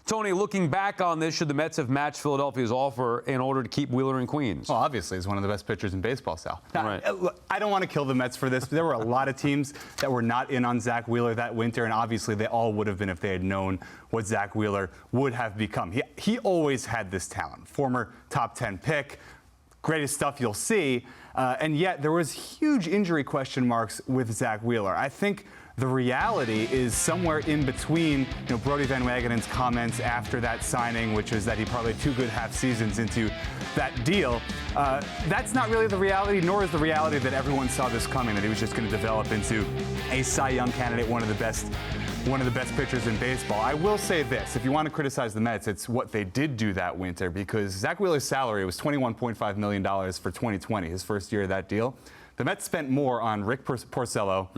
Tony, looking back on this, should the Mets have matched Philadelphia's offer in order to keep Wheeler in Queens? Well, obviously, he's one of the best pitchers in baseball, Sal. Right. I don't want to kill the Mets for this. There were a lot of teams that were not in on Zack Wheeler that winter, and obviously they all would have been if they had known what Zack Wheeler would have become. He always had this talent. Former top 10 pick, greatest stuff you'll see, and yet there was huge injury question marks with Zack Wheeler. I think the reality is somewhere in between, Brodie Van Wagenen's comments after that signing, which is that he probably 2 good half seasons into that deal. That's not really the reality, nor is the reality that everyone saw this coming, that he was just going to develop into a Cy Young candidate, one of the best pitchers in baseball. I will say this, if you want to criticize the Mets, it's what they did do that winter, because Zack Wheeler's salary was $21.5 million for 2020, his first year of that deal. The Mets spent more on Rick Porcello,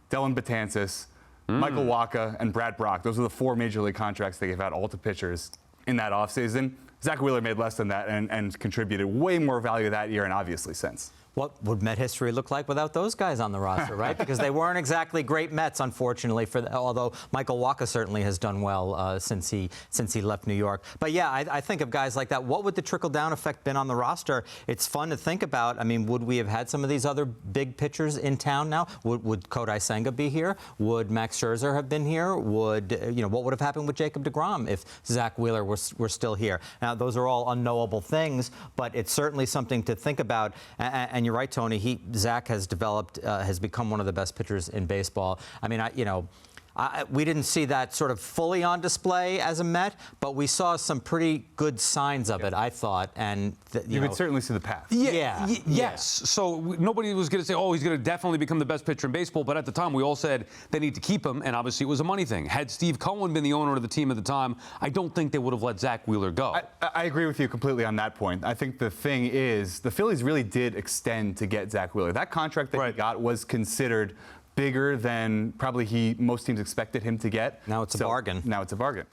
Dylan Betances, Michael Wacha, and Brad Brock. Those are the 4 major league contracts they gave out all to pitchers in that offseason. Zack Wheeler made less than that and contributed way more value that year and obviously since. What would Met history look like without those guys on the roster, right? Because they weren't exactly great Mets, unfortunately, although Michael Wacha certainly has done well since he left New York. But yeah, I think of guys like that. What would the trickle-down effect been on the roster? It's fun to think about. I mean, would we have had some of these other big pitchers in town now? Would Kodai Senga be here? Would Max Scherzer have been here? What would have happened with Jacob deGrom if Zack Wheeler were still here? Now, those are all unknowable things, but it's certainly something to think about. And you're right, Tony. Zack has developed, has become one of the best pitchers in baseball. I mean, we didn't see that sort of fully on display as a Met, but we saw some pretty good signs of it, I thought. And you could certainly see the path. Yes. So nobody was going to say, oh, he's going to definitely become the best pitcher in baseball. But at the time, we all said they need to keep him, and obviously it was a money thing. Had Steve Cohen been the owner of the team at the time, I don't think they would have let Zack Wheeler go. I agree with you completely on that point. I think the thing is, the Phillies really did extend to get Zack Wheeler. That contract that he got was considered bigger than probably most teams expected him to get. Now it's a bargain. Now it's a bargain.